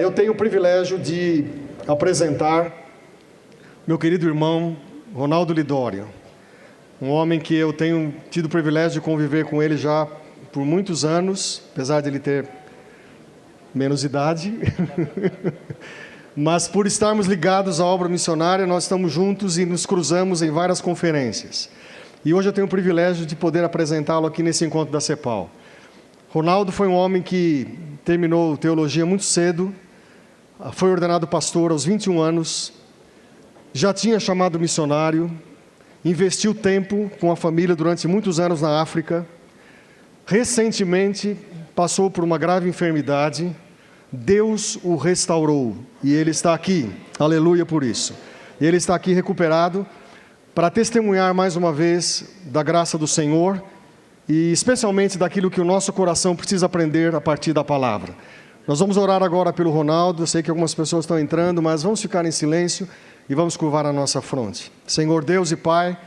Eu tenho o privilégio de apresentar meu querido irmão Ronaldo Lidório, um homem que eu tenho tido o privilégio de conviver com ele já por muitos anos, apesar de ele ter menos idade, mas por estarmos ligados à obra missionária, nós estamos juntos e nos cruzamos em várias conferências. E hoje eu tenho o privilégio de poder apresentá-lo aqui nesse encontro da CEPAL. Ronaldo foi um homem que terminou teologia muito cedo, foi ordenado pastor aos 21 anos, já tinha chamado missionário, investiu tempo com a família durante muitos anos na África, recentemente passou por uma grave enfermidade, Deus o restaurou e ele está aqui, aleluia por isso. Ele está aqui recuperado para testemunhar mais uma vez da graça do Senhor e especialmente daquilo que o nosso coração precisa aprender a partir da palavra. Nós vamos orar agora pelo Ronaldo, eu sei que algumas pessoas estão entrando, mas vamos ficar em silêncio e vamos curvar a nossa fronte. Senhor Deus e Pai,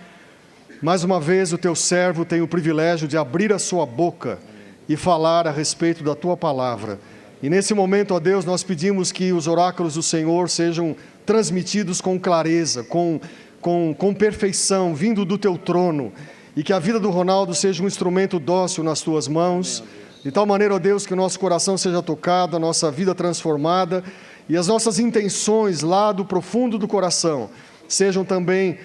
mais uma vez o Teu servo tem o privilégio de abrir a sua boca e falar a respeito da Tua palavra. E nesse momento, ó Deus, nós pedimos que os oráculos do Senhor sejam transmitidos com clareza, com perfeição, vindo do Teu trono, e que a vida do Ronaldo seja um instrumento dócil nas Tuas mãos, de tal maneira, ó Deus, que o nosso coração seja tocado, a nossa vida transformada, e as nossas intenções lá do profundo do coração sejam também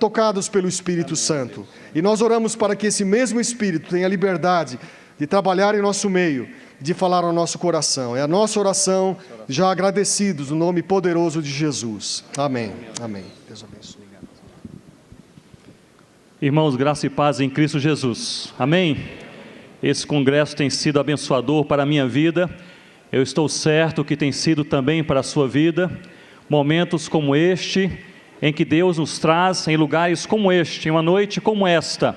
tocados pelo Espírito Santo. E nós oramos para que esse mesmo Espírito tenha liberdade de trabalhar em nosso meio, de falar ao nosso coração. É a nossa oração, já agradecidos, no nome poderoso de Jesus. Amém. Amém. Deus abençoe. Irmãos, graça e paz em Cristo Jesus. Amém? Esse congresso tem sido abençoador para a minha vida. Eu estou certo que tem sido também para a sua vida. Momentos como este, em que Deus nos traz em lugares como este, em uma noite como esta,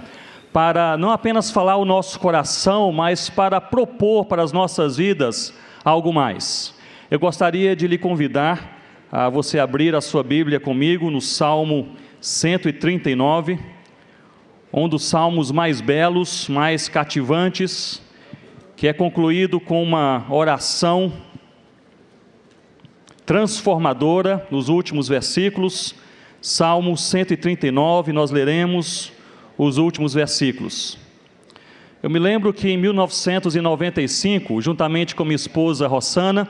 para não apenas falar o nosso coração, mas para propor para as nossas vidas algo mais. Eu gostaria de lhe convidar a você abrir a sua Bíblia comigo no Salmo 139, um dos salmos mais belos, mais cativantes, que é concluído com uma oração transformadora nos últimos versículos. Salmo 139, nós leremos os últimos versículos. Eu me lembro que em 1995, juntamente com minha esposa Rossana,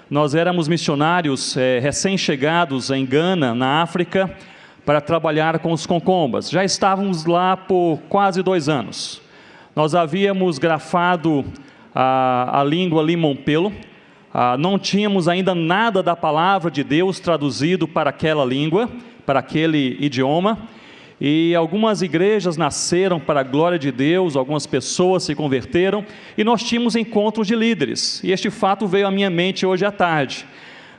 nós éramos missionários recém-chegados em Gana, na África, para trabalhar com os concombas. Já estávamos lá por quase 2 anos. Nós havíamos grafado a língua Limompelo, não tínhamos ainda nada da palavra de Deus traduzido para aquela língua, para aquele idioma, e algumas igrejas nasceram para a glória de Deus, algumas pessoas se converteram, e nós tínhamos encontros de líderes, e este fato veio à minha mente hoje à tarde.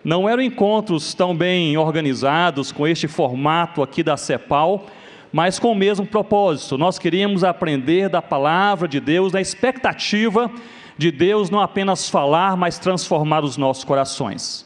Não eram encontros tão bem organizados, com este formato aqui da CEPAL, mas com o mesmo propósito. Nós queríamos aprender da palavra de Deus, na expectativa de Deus não apenas falar, mas transformar os nossos corações.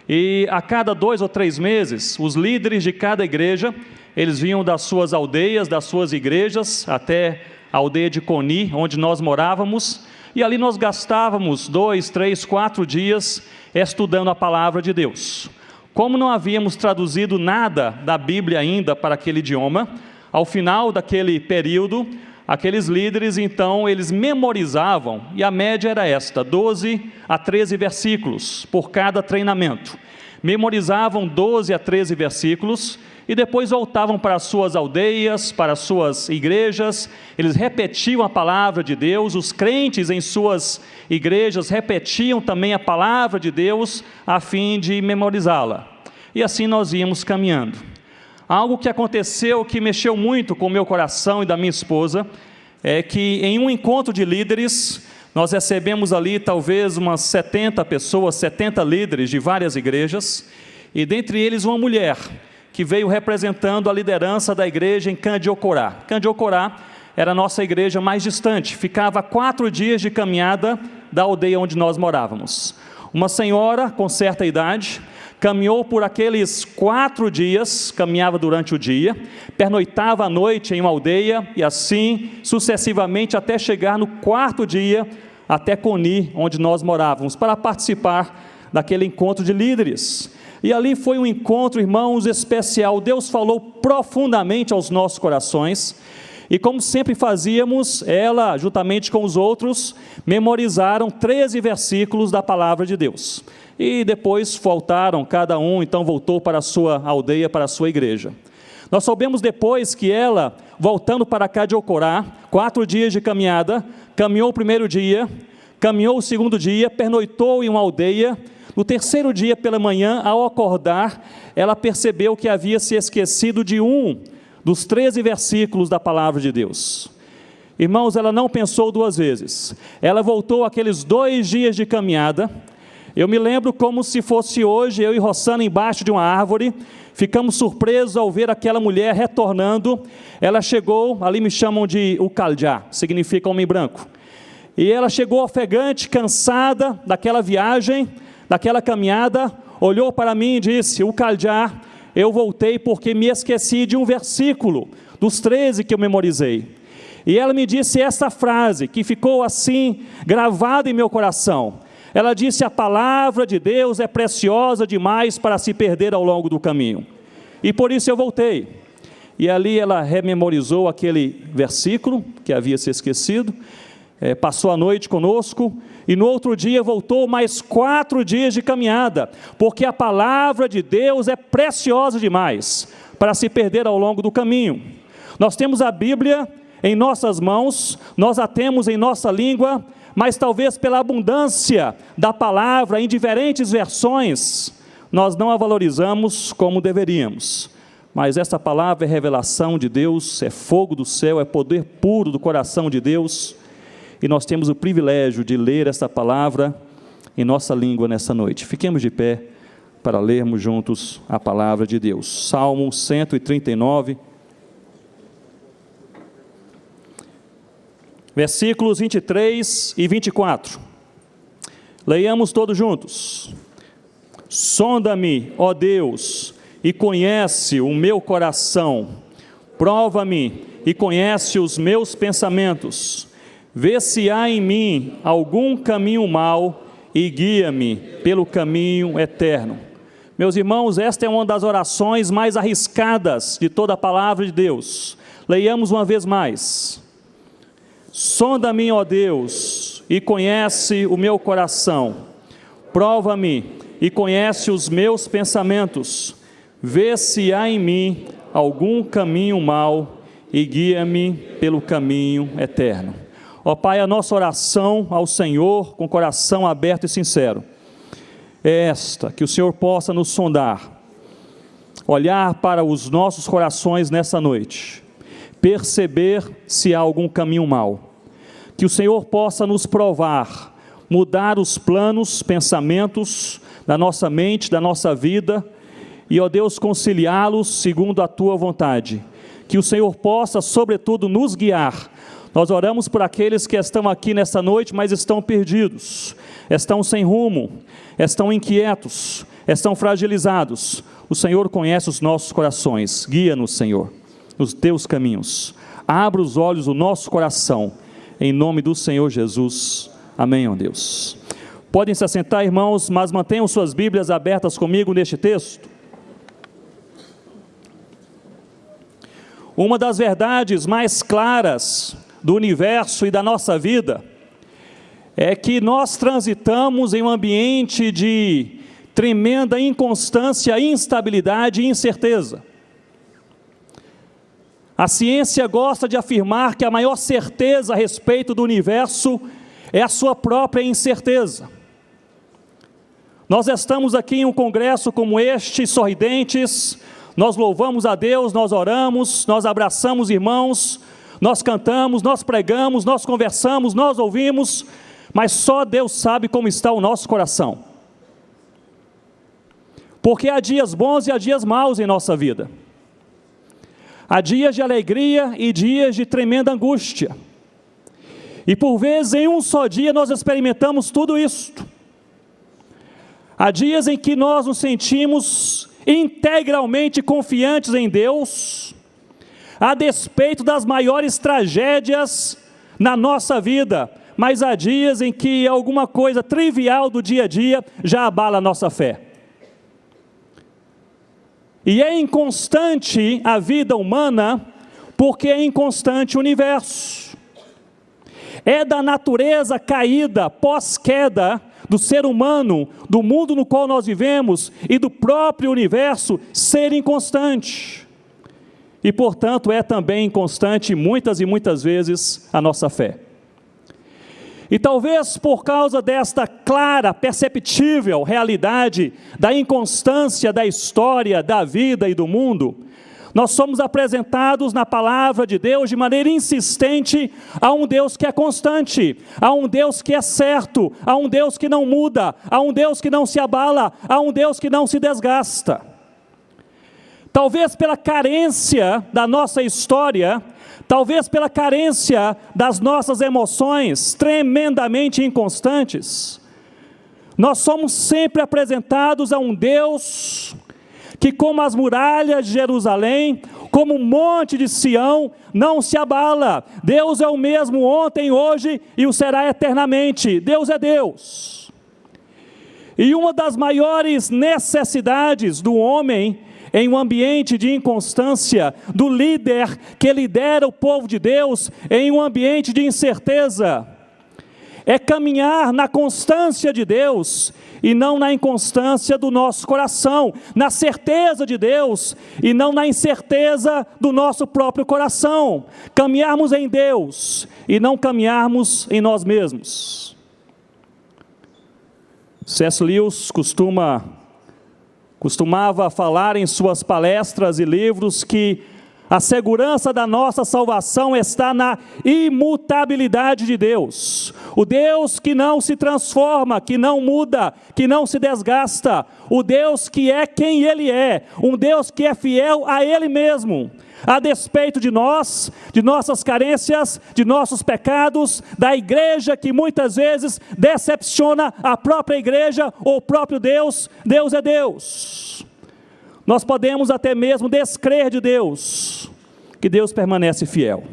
E a cada 2 ou 3 meses, os líderes de cada igreja, eles vinham das suas aldeias, das suas igrejas, até a aldeia de Coni, onde nós morávamos, e ali nós gastávamos 2, 3, 4 dias estudando a palavra de Deus. Como não havíamos traduzido nada da Bíblia ainda para aquele idioma, ao final daquele período, aqueles líderes, então, eles memorizavam, e a média era esta, 12 a 13 versículos por cada treinamento. Memorizavam 12 a 13 versículos, e depois voltavam para as suas aldeias, para as suas igrejas, eles repetiam a palavra de Deus, os crentes em suas igrejas repetiam também a palavra de Deus, a fim de memorizá-la. E assim nós íamos caminhando. Algo que aconteceu que mexeu muito com o meu coração e da minha esposa, é que em um encontro de líderes, nós recebemos ali talvez umas 70 pessoas, 70 líderes de várias igrejas, e dentre eles uma mulher, que veio representando a liderança da igreja em Candiocorá. Candiocorá era a nossa igreja mais distante, ficava a 4 dias de caminhada da aldeia onde nós morávamos. Uma senhora com certa idade, caminhou por aqueles 4 dias, caminhava durante o dia, pernoitava à noite em uma aldeia, e assim sucessivamente até chegar no 4º dia, até Coni, onde nós morávamos, para participar daquele encontro de líderes. E ali foi um encontro, irmãos, especial. Deus falou profundamente aos nossos corações. E como sempre fazíamos, ela, juntamente com os outros, memorizaram 13 versículos da palavra de Deus. E depois voltaram, cada um então voltou para a sua aldeia, para a sua igreja. Nós soubemos depois que ela, voltando para cá de Ocorá, 4 dias de caminhada, caminhou o primeiro dia, caminhou o segundo dia, pernoitou em uma aldeia. No terceiro dia pela manhã, ao acordar, ela percebeu que havia se esquecido de um dos 13 versículos da palavra de Deus. Irmãos, ela não pensou 2 vezes. Ela voltou aqueles 2 dias de caminhada. Eu me lembro como se fosse hoje, eu e Rossana embaixo de uma árvore, ficamos surpresos ao ver aquela mulher retornando. Ela chegou, ali me chamam de Ucaljá, significa homem branco. E ela chegou ofegante, cansada daquela viagem, daquela caminhada, olhou para mim e disse: Ucaljá, eu voltei porque me esqueci de um versículo, dos 13 que eu memorizei. E ela me disse essa frase, que ficou assim, gravada em meu coração. Ela disse: a palavra de Deus é preciosa demais para se perder ao longo do caminho. E por isso eu voltei. E ali ela rememorizou aquele versículo, que havia se esquecido, passou a noite conosco, e no outro dia voltou mais 4 dias de caminhada, porque a palavra de Deus é preciosa demais para se perder ao longo do caminho. Nós temos a Bíblia em nossas mãos, nós a temos em nossa língua, mas talvez pela abundância da palavra em diferentes versões, nós não a valorizamos como deveríamos. Mas essa palavra é revelação de Deus, é fogo do céu, é poder puro do coração de Deus, e nós temos o privilégio de ler essa palavra em nossa língua nessa noite. Fiquemos de pé para lermos juntos a palavra de Deus. Salmo 139, versículos 23 e 24. Leiamos todos juntos. Sonda-me, ó Deus, e conhece o meu coração. Prova-me e conhece os meus pensamentos. Vê se há em mim algum caminho mau e guia-me pelo caminho eterno. Meus irmãos, esta é uma das orações mais arriscadas de toda a palavra de Deus. Leiamos uma vez mais. Sonda-me, ó Deus, e conhece o meu coração. Prova-me e conhece os meus pensamentos. Vê se há em mim algum caminho mau e guia-me pelo caminho eterno. Ó Pai, a nossa oração ao Senhor, com coração aberto e sincero, é esta: que o Senhor possa nos sondar, olhar para os nossos corações nessa noite, perceber se há algum caminho mau, que o Senhor possa nos provar, mudar os planos, pensamentos da nossa mente, da nossa vida, e ó Deus, conciliá-los segundo a Tua vontade, que o Senhor possa sobretudo nos guiar. Nós oramos por aqueles que estão aqui nessa noite, mas estão perdidos, estão sem rumo, estão inquietos, estão fragilizados. O Senhor conhece os nossos corações. Guia-nos, Senhor, nos Teus caminhos. Abra os olhos do nosso coração, em nome do Senhor Jesus. Amém, ó Deus. Podem se assentar, irmãos, mas mantenham suas Bíblias abertas comigo neste texto. Uma das verdades mais claras do universo e da nossa vida é que nós transitamos em um ambiente de tremenda inconstância, instabilidade e incerteza. A ciência gosta de afirmar que a maior certeza a respeito do universo é a sua própria incerteza. Nós estamos aqui em um congresso como este, sorridentes, nós louvamos a Deus, nós oramos, nós abraçamos irmãos, nós cantamos, nós pregamos, nós conversamos, nós ouvimos, mas só Deus sabe como está o nosso coração. Porque há dias bons e há dias maus em nossa vida. Há dias de alegria e dias de tremenda angústia. E por vezes em um só dia nós experimentamos tudo isto. Há dias em que nós nos sentimos integralmente confiantes em Deus, a despeito das maiores tragédias na nossa vida, mas há dias em que alguma coisa trivial do dia a dia já abala a nossa fé. E é inconstante a vida humana, porque é inconstante o universo. É da natureza caída, pós-queda, do ser humano, do mundo no qual nós vivemos e do próprio universo ser inconstante. E, portanto, é também inconstante muitas e muitas vezes a nossa fé. E talvez por causa desta clara, perceptível realidade da inconstância da história, da vida e do mundo, nós somos apresentados na palavra de Deus de maneira insistente a um Deus que é constante, a um Deus que é certo, a um Deus que não muda, a um Deus que não se abala, a um Deus que não se desgasta. Talvez pela carência da nossa história, talvez pela carência das nossas emoções tremendamente inconstantes, nós somos sempre apresentados a um Deus que, como as muralhas de Jerusalém, como um monte de Sião, não se abala. Deus é o mesmo ontem, hoje e o será eternamente. Deus é Deus. E uma das maiores necessidades do homem em um ambiente de inconstância, do líder que lidera o povo de Deus em um ambiente de incerteza, é caminhar na constância de Deus e não na inconstância do nosso coração, na certeza de Deus e não na incerteza do nosso próprio coração, caminharmos em Deus e não caminharmos em nós mesmos. C.S. Lewis costumava falar em suas palestras e livros que a segurança da nossa salvação está na imutabilidade de Deus. O Deus que não se transforma, que não muda, que não se desgasta. O Deus que é quem Ele é. Um Deus que é fiel a Ele mesmo. A despeito de nós, de nossas carências, de nossos pecados, da igreja que muitas vezes decepciona a própria igreja ou o próprio Deus. Deus é Deus. Nós podemos até mesmo descrer de Deus, que Deus permanece fiel.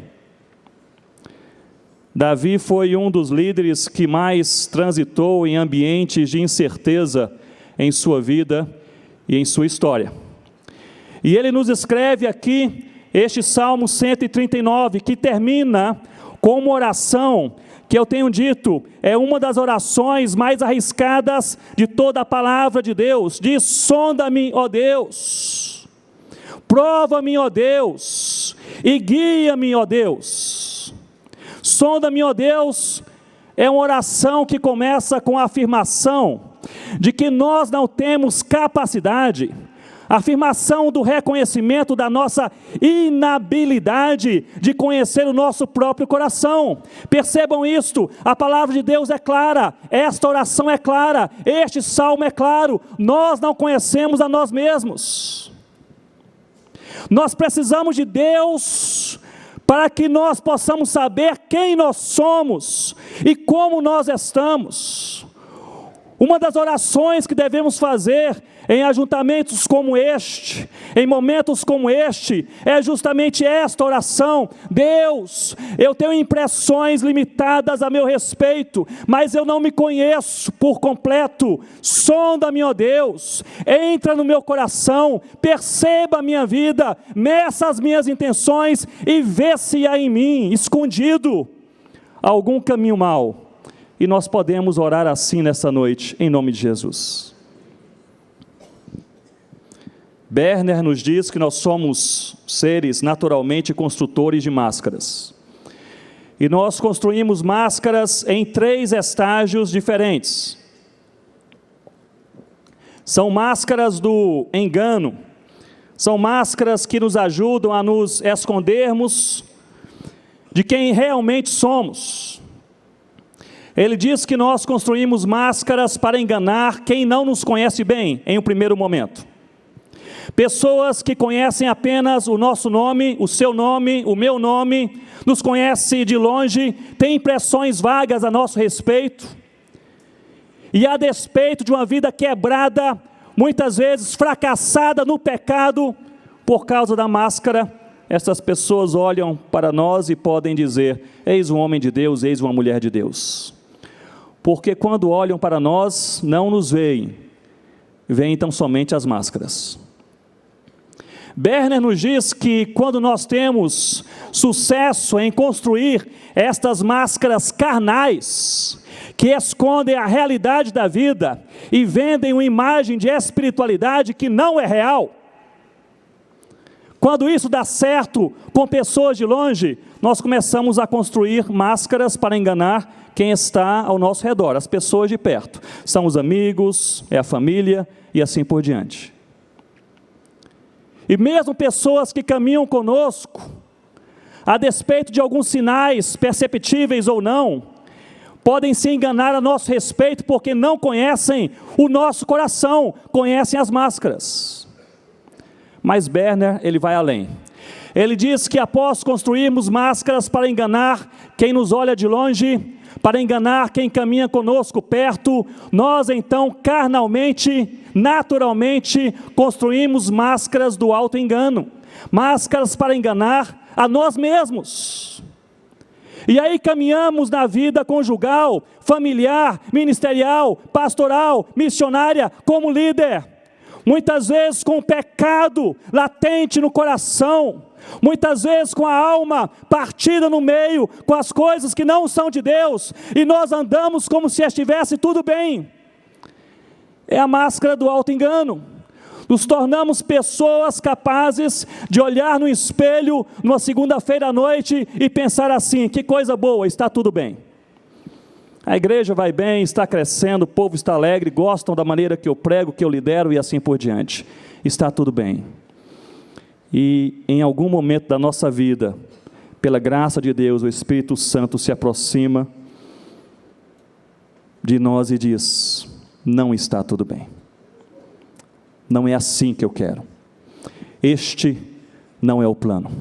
Davi foi um dos líderes que mais transitou em ambientes de incerteza em sua vida e em sua história. E ele nos escreve aqui este Salmo 139, que termina com uma oração que eu tenho dito, é uma das orações mais arriscadas de toda a palavra de Deus. Diz: sonda-me, ó Deus, prova-me, ó Deus, e guia-me, ó Deus. Sonda-me, ó Deus, é uma oração que começa com a afirmação de que nós não temos capacidade, afirmação do reconhecimento da nossa inabilidade de conhecer o nosso próprio coração. Percebam isto, a palavra de Deus é clara, esta oração é clara, este salmo é claro, nós não conhecemos a nós mesmos. Nós precisamos de Deus para que nós possamos saber quem nós somos e como nós estamos. Uma das orações que devemos fazer em ajuntamentos como este, em momentos como este, é justamente esta oração: Deus, eu tenho impressões limitadas a meu respeito, mas eu não me conheço por completo. Sonda-me, ó Deus, entra no meu coração, perceba a minha vida, meça as minhas intenções e vê se há em mim, escondido, algum caminho mau. E nós podemos orar assim nessa noite, em nome de Jesus. Berner nos diz que nós somos seres naturalmente construtores de máscaras. E nós construímos máscaras em 3 estágios diferentes. São máscaras do engano, são máscaras que nos ajudam a nos escondermos de quem realmente somos. Ele diz que nós construímos máscaras para enganar quem não nos conhece bem em um primeiro momento. Pessoas que conhecem apenas o nosso nome, o seu nome, o meu nome, nos conhecem de longe, têm impressões vagas a nosso respeito, e a despeito de uma vida quebrada, muitas vezes fracassada no pecado, por causa da máscara essas pessoas olham para nós e podem dizer: eis um homem de Deus, eis uma mulher de Deus. Porque quando olham para nós, não nos veem, veem então somente as máscaras. Berner nos diz que quando nós temos sucesso em construir estas máscaras carnais, que escondem a realidade da vida e vendem uma imagem de espiritualidade que não é real, quando isso dá certo com pessoas de longe, nós começamos a construir máscaras para enganar quem está ao nosso redor, as pessoas de perto. São os amigos, é a família e assim por diante. E mesmo pessoas que caminham conosco, a despeito de alguns sinais perceptíveis ou não, podem se enganar a nosso respeito porque não conhecem o nosso coração, conhecem as máscaras. Mas Berner, ele vai além. Ele diz que após construirmos máscaras para enganar quem nos olha de longe, para enganar quem caminha conosco perto, nós então carnalmente, naturalmente, construímos máscaras do auto-engano, máscaras para enganar a nós mesmos. E aí caminhamos na vida conjugal, familiar, ministerial, pastoral, missionária, como líder, muitas vezes com o pecado latente no coração, muitas vezes com a alma partida no meio, com as coisas que não são de Deus, e nós andamos como se estivesse tudo bem. É a máscara do auto-engano. Nos tornamos pessoas capazes de olhar no espelho numa segunda-feira à noite e pensar assim: que coisa boa, está tudo bem. A igreja vai bem, está crescendo, o povo está alegre, gostam da maneira que eu prego, que eu lidero e assim por diante. Está tudo bem. E em algum momento da nossa vida, pela graça de Deus, o Espírito Santo se aproxima de nós e diz: não está tudo bem. Não é assim que eu quero. Este não é o plano.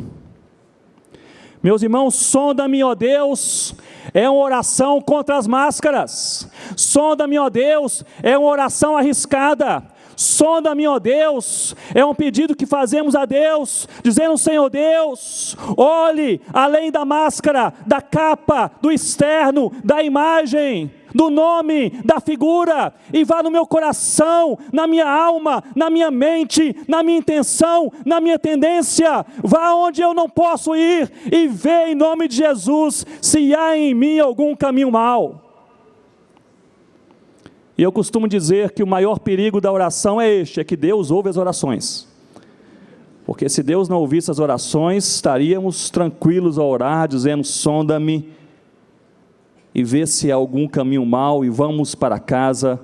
Meus irmãos, sonda-me, ó Deus, é uma oração contra as máscaras. Sonda-me, ó Deus, é uma oração arriscada. Sonda-me, ó Deus, é um pedido que fazemos a Deus, dizendo: Senhor Deus, olhe além da máscara, da capa, do externo, da imagem, do nome, da figura, e vá no meu coração, na minha alma, na minha mente, na minha intenção, na minha tendência. Vá onde eu não posso ir e vê em nome de Jesus se há em mim algum caminho mau. E eu costumo dizer que o maior perigo da oração é este: é que Deus ouve as orações. Porque se Deus não ouvisse as orações, estaríamos tranquilos a orar, dizendo: sonda-me e vê se há algum caminho mau, e vamos para casa,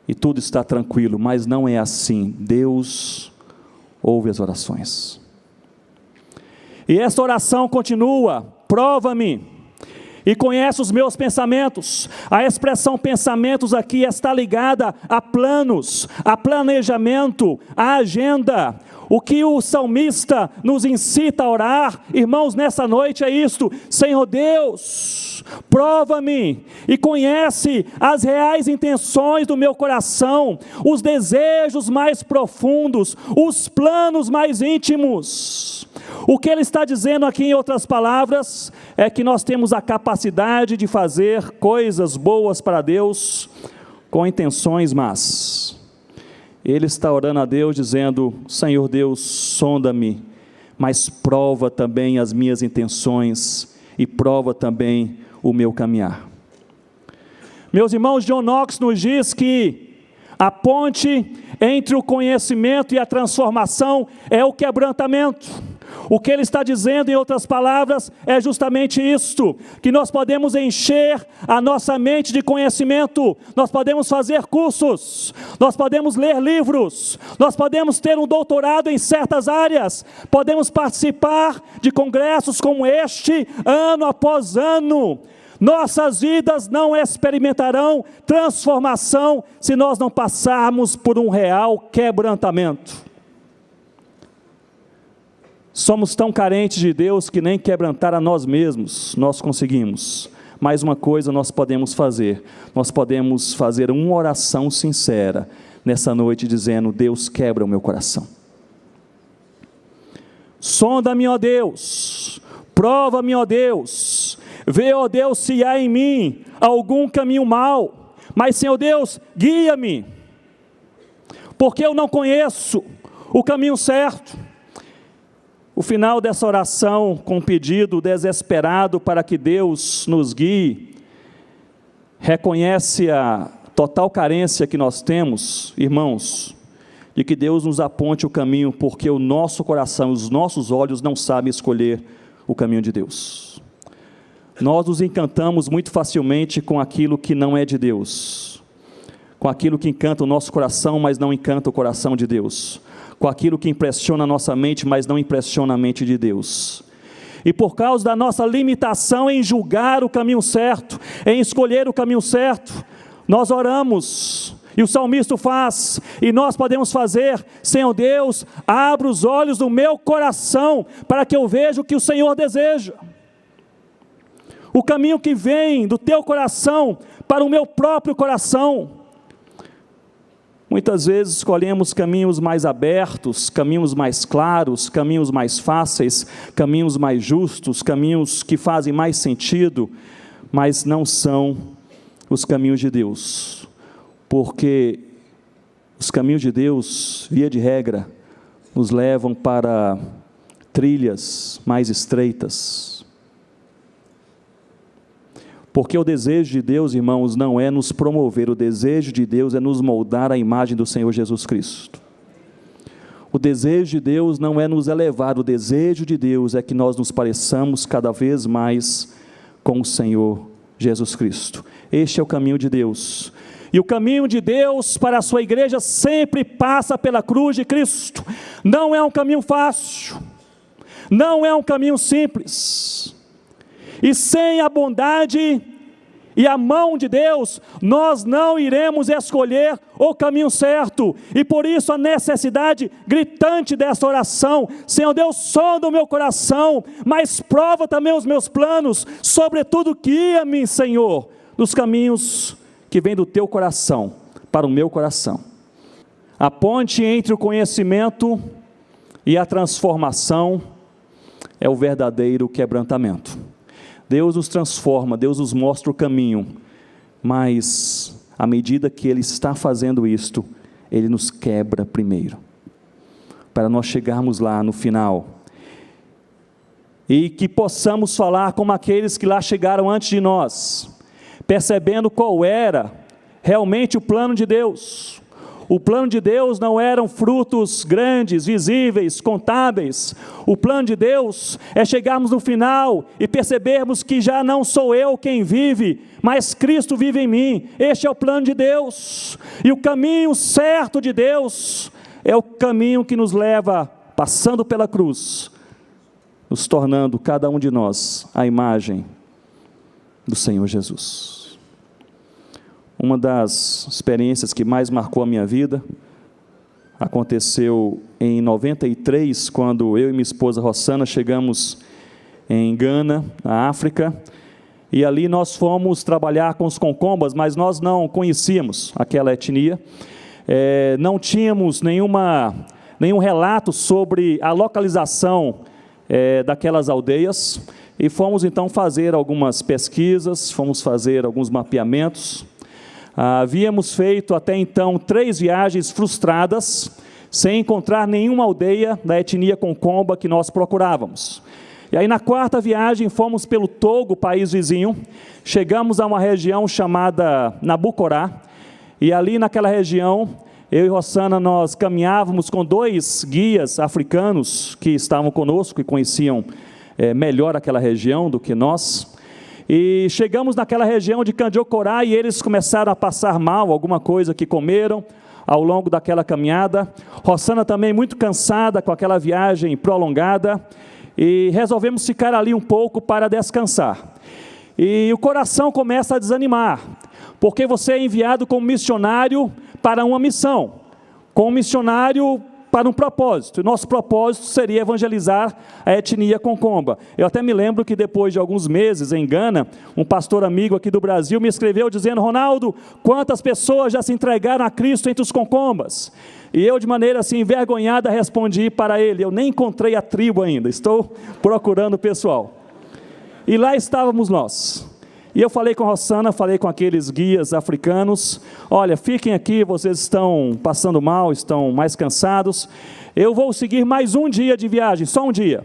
e tudo está tranquilo. Mas não é assim. Deus ouve as orações. E esta oração continua: prova-me e conhece os meus pensamentos. A expressão pensamentos aqui está ligada a planos, a planejamento, a agenda. O que o salmista nos incita a orar, irmãos, nessa noite é isto: Senhor Deus, prova-me e conhece as reais intenções do meu coração, os desejos mais profundos, os planos mais íntimos. O que ele está dizendo aqui, em outras palavras, é que nós temos a capacidade de fazer coisas boas para Deus com intenções más. Ele está orando a Deus dizendo: Senhor Deus, sonda-me, mas prova também as minhas intenções e prova também o meu caminhar. Meus irmãos, John Knox nos diz que a ponte entre o conhecimento e a transformação é o quebrantamento. O que ele está dizendo, em outras palavras, é justamente isto: que nós podemos encher a nossa mente de conhecimento, nós podemos fazer cursos, nós podemos ler livros, nós podemos ter um doutorado em certas áreas, podemos participar de congressos como este, ano após ano. Nossas vidas não experimentarão transformação se nós não passarmos por um real quebrantamento. Somos tão carentes de Deus que nem quebrantar a nós mesmos nós conseguimos. Mas uma coisa nós podemos fazer uma oração sincera nessa noite, dizendo: Deus, quebra o meu coração. sonda-me, ó Deus, prova-me, ó Deus, vê, ó Deus, se há em mim algum caminho mau, mas, Senhor Deus, guia-me, porque eu não conheço o caminho certo. O final dessa oração, com um pedido desesperado para que Deus nos guie, reconhece a total carência que nós temos, irmãos, de que Deus nos aponte o caminho, porque o nosso coração, os nossos olhos não sabem escolher o caminho de Deus. Nós nos encantamos muito facilmente com aquilo que não é de Deus, com aquilo que encanta o nosso coração, mas não encanta o coração de Deus, com aquilo que impressiona a nossa mente, mas não impressiona a mente de Deus. E por causa da nossa limitação em julgar o caminho certo, em escolher o caminho certo, nós oramos, e o salmista faz, e nós podemos fazer: Senhor Deus, abra os olhos do meu coração, para que eu veja o que o Senhor deseja. O caminho que vem do teu coração para o meu próprio coração. Muitas vezes escolhemos caminhos mais abertos, caminhos mais claros, caminhos mais fáceis, caminhos mais justos, caminhos que fazem mais sentido, mas não são os caminhos de Deus, porque os caminhos de Deus, via de regra, nos levam para trilhas mais estreitas. Porque o desejo de Deus, irmãos, não é nos promover, o desejo de Deus é nos moldar à imagem do Senhor Jesus Cristo. O desejo de Deus não é nos elevar, o desejo de Deus é que nós nos pareçamos cada vez mais com o Senhor Jesus Cristo. Este é o caminho de Deus. E o caminho de Deus para a sua igreja sempre passa pela cruz de Cristo. Não é um caminho fácil, não é um caminho simples. E sem a bondade e a mão de Deus, nós não iremos escolher o caminho certo. E por isso a necessidade gritante dessa oração: Senhor Deus, sonda o meu coração, mas prova também os meus planos, sobretudo guia-me, Senhor, nos caminhos que vêm do teu coração para o meu coração. A ponte entre o conhecimento e a transformação é o verdadeiro quebrantamento. Deus nos transforma, Deus nos mostra o caminho, mas à medida que Ele está fazendo isto, Ele nos quebra primeiro, para nós chegarmos lá no final, e que possamos falar como aqueles que lá chegaram antes de nós, percebendo qual era realmente o plano de Deus. O plano de Deus não eram frutos grandes, visíveis, contábeis. O plano de Deus é chegarmos no final e percebermos que já não sou eu quem vive, mas Cristo vive em mim. Este é o plano de Deus. E o caminho certo de Deus é o caminho que nos leva, passando pela cruz, nos tornando cada um de nós a imagem do Senhor Jesus. Uma das experiências que mais marcou a minha vida aconteceu em 93, quando eu e minha esposa Rossana chegamos em Gana, na África, e ali nós fomos trabalhar com os concombas, mas nós não conhecíamos aquela etnia, não tínhamos nenhum relato sobre a localização daquelas aldeias, e fomos então fazer algumas pesquisas, fomos fazer alguns mapeamentos. Havíamos feito até então 3 viagens frustradas, sem encontrar nenhuma aldeia da etnia concomba que nós procurávamos. E aí na 4ª viagem fomos pelo Togo, país vizinho, chegamos a uma região chamada Nabucorá, e ali naquela região, eu e Rossana, nós caminhávamos com 2 guias africanos que estavam conosco, que conheciam melhor aquela região do que nós. E chegamos naquela região de Candiocorá e eles começaram a passar mal, alguma coisa que comeram ao longo daquela caminhada. Rossana também muito cansada com aquela viagem prolongada, e resolvemos ficar ali um pouco para descansar. E o coração começa a desanimar, porque você é enviado como missionário para uma missão, como missionário para um propósito, e nosso propósito seria evangelizar a etnia concomba. Eu até me lembro que depois de alguns meses em Gana, um pastor amigo aqui do Brasil me escreveu dizendo: Ronaldo, quantas pessoas já se entregaram a Cristo entre os concombas? E eu, de maneira assim envergonhada, respondi para ele: eu nem encontrei a tribo ainda, estou procurando o pessoal. E lá estávamos nós. E eu falei com a Rossana, falei com aqueles guias africanos: olha, fiquem aqui, vocês estão passando mal, estão mais cansados, eu vou seguir mais um dia de viagem, só um dia,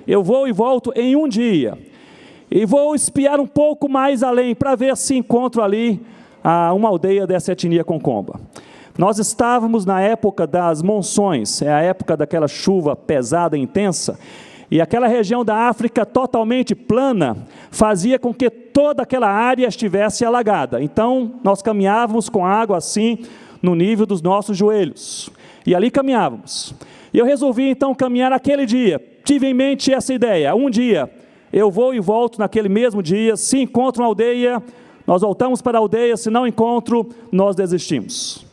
eu vou e volto em um dia, e vou espiar um pouco mais além, para ver se encontro ali uma aldeia dessa etnia concomba. Nós estávamos na época das monções, é a época daquela chuva pesada e intensa, e aquela região da África totalmente plana fazia com que toda aquela área estivesse alagada. Então, nós caminhávamos com água assim, no nível dos nossos joelhos. E ali caminhávamos. E eu resolvi então caminhar aquele dia. Tive em mente essa ideia: um dia eu vou e volto naquele mesmo dia. Se encontro uma aldeia, nós voltamos para a aldeia. Se não encontro, nós desistimos.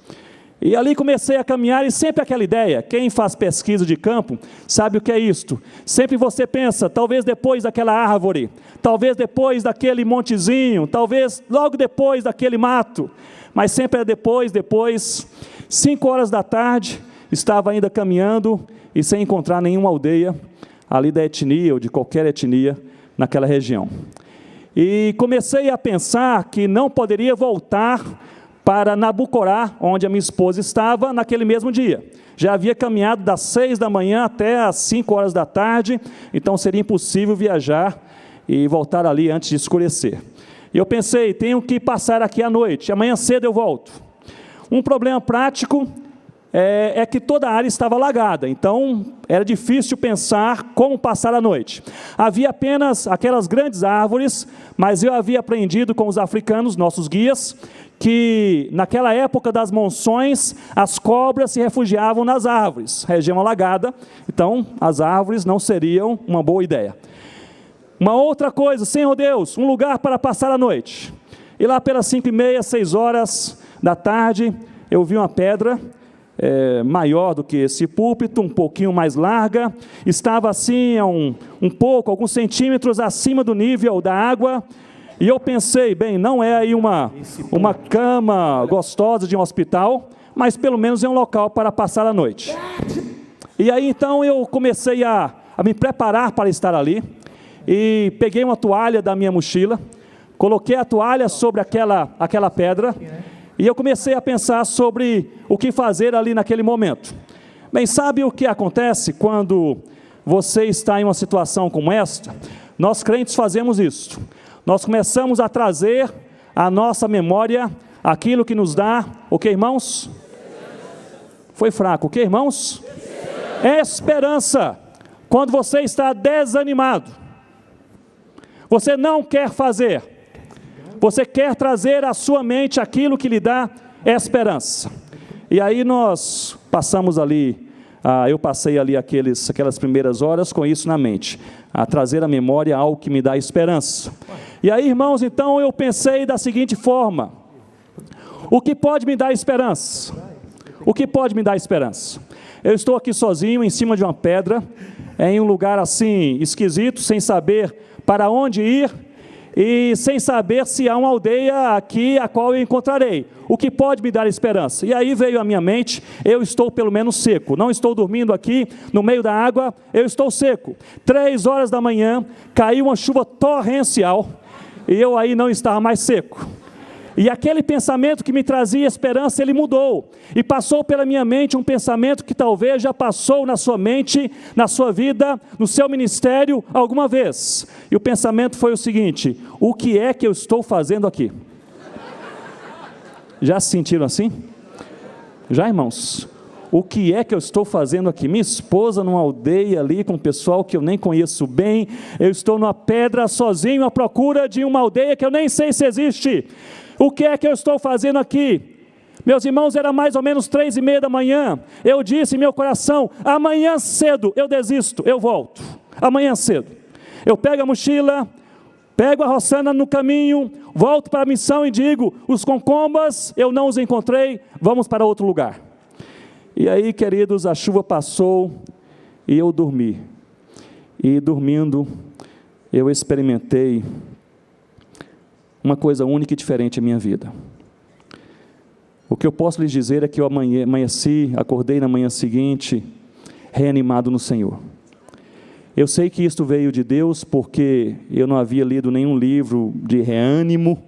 E ali comecei a caminhar, e sempre aquela ideia, quem faz pesquisa de campo sabe o que é isto. Sempre você pensa, talvez depois daquela árvore, talvez depois daquele montezinho, talvez logo depois daquele mato, mas sempre é depois. 5 horas da tarde, estava ainda caminhando e sem encontrar nenhuma aldeia ali da etnia ou de qualquer etnia naquela região. E comecei a pensar que não poderia voltar para Nabucorá, onde a minha esposa estava, naquele mesmo dia. Já havia caminhado das 6 da manhã até as 5 horas da tarde, então seria impossível viajar e voltar ali antes de escurecer. E eu pensei, tenho que passar aqui à noite, amanhã cedo eu volto. Um problema prático é que toda a área estava alagada, então era difícil pensar como passar a noite. Havia apenas aquelas grandes árvores, mas eu havia aprendido com os africanos, nossos guias, que naquela época das monções, as cobras se refugiavam nas árvores, região alagada, então as árvores não seriam uma boa ideia. Uma outra coisa, Senhor Deus, um lugar para passar a noite. E lá pelas 5h30, 6 horas da tarde, eu vi uma pedra maior do que esse púlpito, um pouquinho mais larga, estava assim, alguns centímetros acima do nível da água. E eu pensei, bem, não é aí uma cama gostosa de um hospital, mas pelo menos é um local para passar a noite. E aí então eu comecei a me preparar para estar ali, e peguei uma toalha da minha mochila, coloquei a toalha sobre aquela pedra, e eu comecei a pensar sobre o que fazer ali naquele momento. Bem, sabe o que acontece quando você está em uma situação como esta? Nós crentes fazemos isso. Nós começamos a trazer à nossa memória aquilo que nos dá, o que, irmãos? Foi fraco, o que, irmãos? Esperança. Quando você está desanimado, você não quer fazer, você quer trazer à sua mente aquilo que lhe dá esperança. E aí nós passamos ali, eu passei ali aquelas primeiras horas com isso na mente, a trazer à memória algo que me dá esperança. E aí, irmãos, então eu pensei da seguinte forma: o que pode me dar esperança? O que pode me dar esperança? Eu estou aqui sozinho, em cima de uma pedra, em um lugar assim, esquisito, sem saber para onde ir, e sem saber se há uma aldeia aqui a qual eu encontrarei. O que pode me dar esperança? E aí veio à minha mente, eu estou pelo menos seco, não estou dormindo aqui no meio da água, eu estou seco. 3 horas da manhã, caiu uma chuva torrencial, e eu aí não estava mais seco. E aquele pensamento que me trazia esperança, ele mudou, e passou pela minha mente um pensamento que talvez já passou na sua mente, na sua vida, no seu ministério alguma vez. E o pensamento foi o seguinte: o que é que eu estou fazendo aqui? Já se sentiram assim? Já, irmãos? O que é que eu estou fazendo aqui? Minha esposa numa aldeia ali com um pessoal que eu nem conheço bem, eu estou numa pedra sozinho à procura de uma aldeia que eu nem sei se existe. O que é que eu estou fazendo aqui? Meus irmãos, era mais ou menos 3h30 da manhã, eu disse em meu coração: amanhã cedo eu desisto, eu volto, amanhã cedo. Eu pego a mochila, pego a Rossana no caminho, volto para a missão e digo: os concombas eu não os encontrei, vamos para outro lugar. E aí, queridos, a chuva passou e eu dormi. E dormindo, eu experimentei uma coisa única e diferente em minha vida. O que eu posso lhes dizer é que eu amanheci, acordei na manhã seguinte, reanimado no Senhor. Eu sei que isto veio de Deus, porque eu não havia lido nenhum livro de reânimo,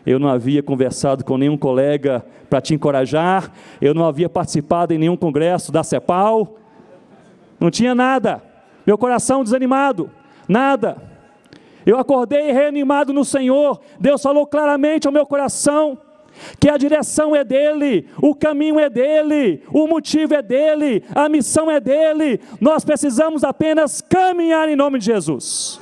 eu não havia conversado com nenhum colega para te encorajar, eu não havia participado em nenhum congresso da CEPAL, não tinha nada, meu coração desanimado, nada. Eu acordei reanimado no Senhor. Deus falou claramente ao meu coração que a direção é dEle, o caminho é dEle, o motivo é dEle, a missão é dEle, nós precisamos apenas caminhar em nome de Jesus.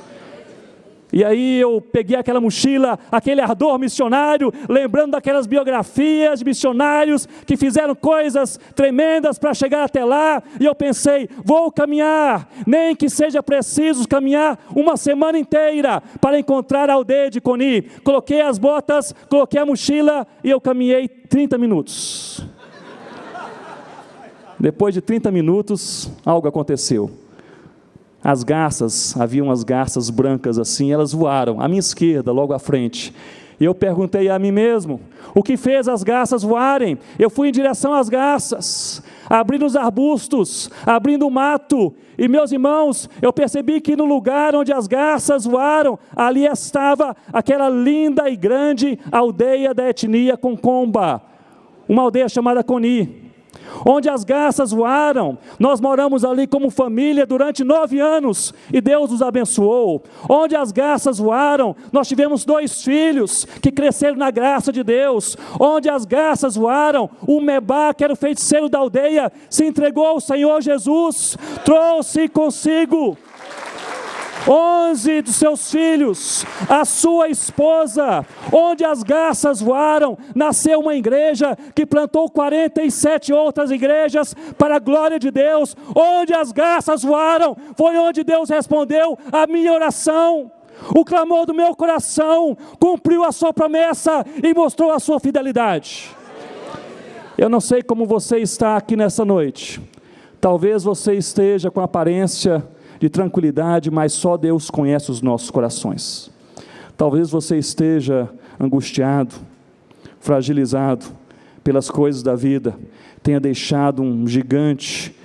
E aí eu peguei aquela mochila, aquele ardor missionário, lembrando daquelas biografias de missionários que fizeram coisas tremendas para chegar até lá, e eu pensei, vou caminhar, nem que seja preciso caminhar uma semana inteira para encontrar a aldeia de Coni. Coloquei as botas, coloquei a mochila e eu caminhei 30 minutos. Depois de 30 minutos, algo aconteceu. As garças, havia umas garças brancas assim, elas voaram à minha esquerda, logo à frente. E eu perguntei a mim mesmo, o que fez as garças voarem? Eu fui em direção às garças, abrindo os arbustos, abrindo o mato. E meus irmãos, eu percebi que no lugar onde as garças voaram, ali estava aquela linda e grande aldeia da etnia Concomba, uma aldeia chamada Coni. Onde as garças voaram, nós moramos ali como família durante 9 anos, e Deus nos abençoou. Onde as garças voaram, nós tivemos 2 filhos, que cresceram na graça de Deus. Onde as garças voaram, o Mebá, que era o feiticeiro da aldeia, se entregou ao Senhor Jesus, trouxe consigo 11 dos seus filhos, a sua esposa. Onde as garças voaram, nasceu uma igreja que plantou 47 outras igrejas para a glória de Deus. Onde as garças voaram, foi onde Deus respondeu a minha oração. O clamor do meu coração cumpriu a sua promessa e mostrou a sua fidelidade. Eu não sei como você está aqui nessa noite. Talvez você esteja com aparência de tranquilidade, mas só Deus conhece os nossos corações. Talvez você esteja angustiado, fragilizado pelas coisas da vida, tenha deixado um gigante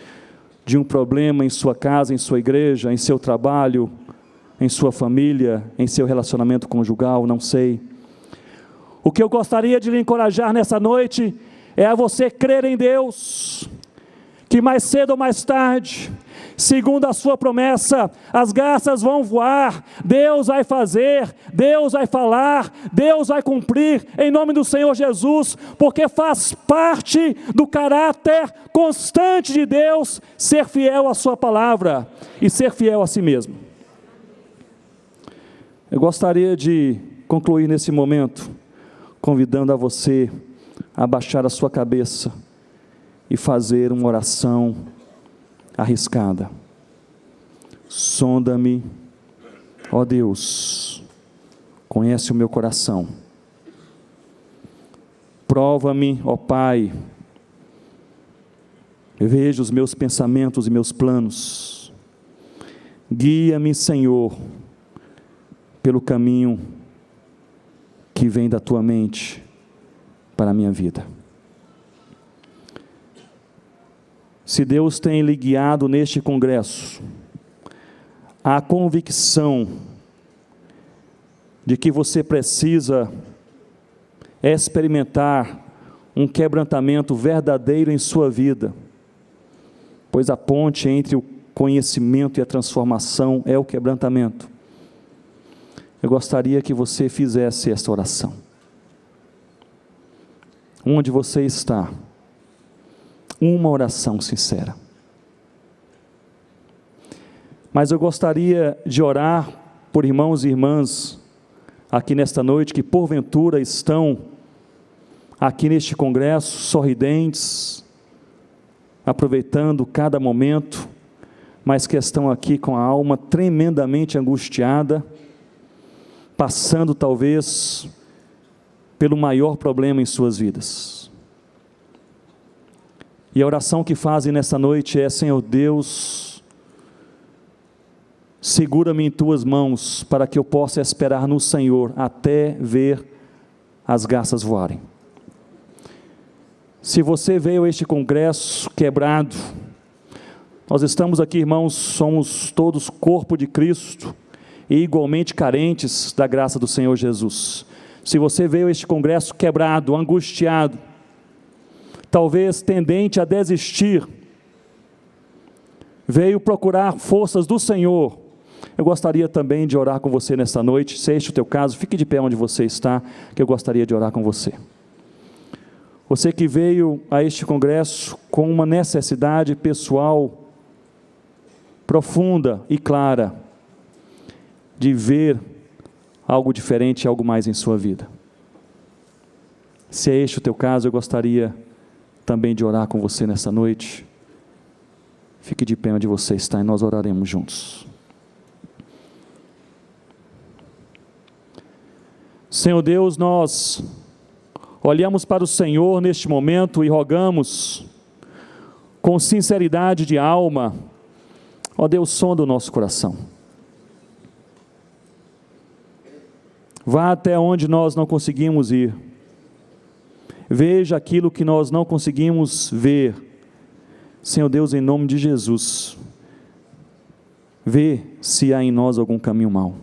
de um problema em sua casa, em sua igreja, em seu trabalho, em sua família, em seu relacionamento conjugal, não sei. O que eu gostaria de lhe encorajar nessa noite é a você crer em Deus, que mais cedo ou mais tarde, segundo a sua promessa, as garças vão voar, Deus vai fazer, Deus vai falar, Deus vai cumprir, em nome do Senhor Jesus, porque faz parte do caráter constante de Deus, ser fiel à sua palavra, e ser fiel a si mesmo. Eu gostaria de concluir nesse momento, convidando a você a baixar a sua cabeça, e fazer uma oração arriscada. Sonda-me, ó Deus, conhece o meu coração. Prova-me, ó Pai, veja os meus pensamentos e meus planos. Guia-me, Senhor, pelo caminho que vem da Tua mente para a minha vida. Se Deus tem lhe guiado neste congresso, a convicção de que você precisa experimentar um quebrantamento verdadeiro em sua vida, pois a ponte entre o conhecimento e a transformação é o quebrantamento. Eu gostaria que você fizesse esta oração. Onde você está? Uma oração sincera. Mas eu gostaria de orar por irmãos e irmãs aqui nesta noite que porventura estão aqui neste congresso sorridentes, aproveitando cada momento, mas que estão aqui com a alma tremendamente angustiada, passando talvez pelo maior problema em suas vidas. E a oração que fazem nessa noite é: Senhor Deus, segura-me em tuas mãos, para que eu possa esperar no Senhor, até ver as garças voarem. Se você veio a este congresso quebrado, nós estamos aqui, irmãos, somos todos corpo de Cristo, e igualmente carentes da graça do Senhor Jesus. Se você veio a este congresso quebrado, angustiado, talvez tendente a desistir, veio procurar forças do Senhor, eu gostaria também de orar com você nesta noite. Se este é o teu caso, fique de pé onde você está, que eu gostaria de orar com você. Você que veio a este congresso com uma necessidade pessoal profunda e clara de ver algo diferente, algo mais em sua vida. Se é este o teu caso, eu gostaria também de orar com você nessa noite. Fique de pé onde você está e nós oraremos juntos. Senhor Deus, nós olhamos para o Senhor neste momento e rogamos com sinceridade de alma: ó Deus, sonda o nosso coração. Vá até onde nós não conseguimos ir. Veja aquilo que nós não conseguimos ver. Senhor Deus, em nome de Jesus, vê se há em nós algum caminho mau.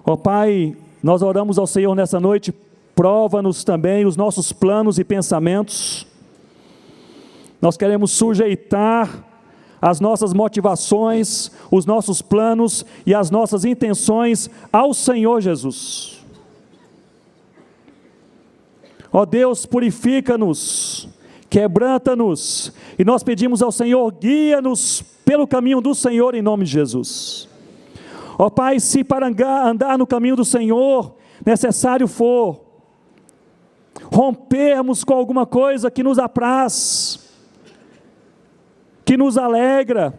Ó Pai, nós oramos ao Senhor nessa noite: prova-nos também os nossos planos e pensamentos. Nós queremos sujeitar as nossas motivações, os nossos planos e as nossas intenções ao Senhor Jesus. Ó Deus, purifica-nos, quebranta-nos, e nós pedimos ao Senhor: guia-nos pelo caminho do Senhor, em nome de Jesus. Ó Pai, se para andar no caminho do Senhor necessário for rompermos com alguma coisa que nos apraz, que nos alegra,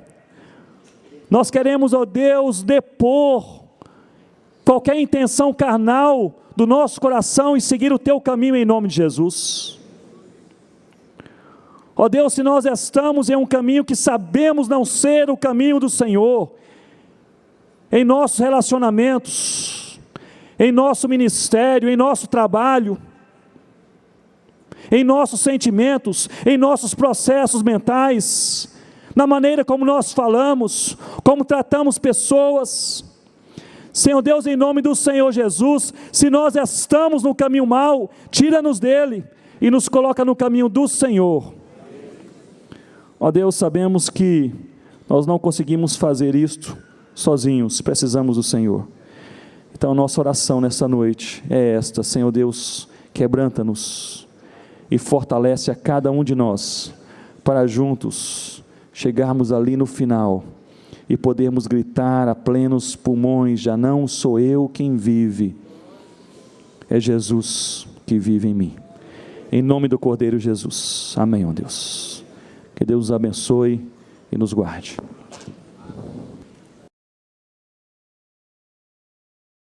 nós queremos, ó Deus, depor qualquer intenção carnal do nosso coração e seguir o Teu caminho, em nome de Jesus. Ó Deus, se nós estamos em um caminho que sabemos não ser o caminho do Senhor, em nossos relacionamentos, em nosso ministério, em nosso trabalho, em nossos sentimentos, em nossos processos mentais, na maneira como nós falamos, como tratamos pessoas, Senhor Deus, em nome do Senhor Jesus, se nós estamos no caminho mau, tira-nos dele e nos coloca no caminho do Senhor. Ó Deus, sabemos que nós não conseguimos fazer isto sozinhos, precisamos do Senhor. Então a nossa oração nessa noite é esta: Senhor Deus, quebranta-nos e fortalece a cada um de nós, para juntos chegarmos ali no final e podermos gritar a plenos pulmões: já não sou eu quem vive, é Jesus que vive em mim. Em nome do Cordeiro Jesus, amém, ó Deus. Que Deus os abençoe e nos guarde.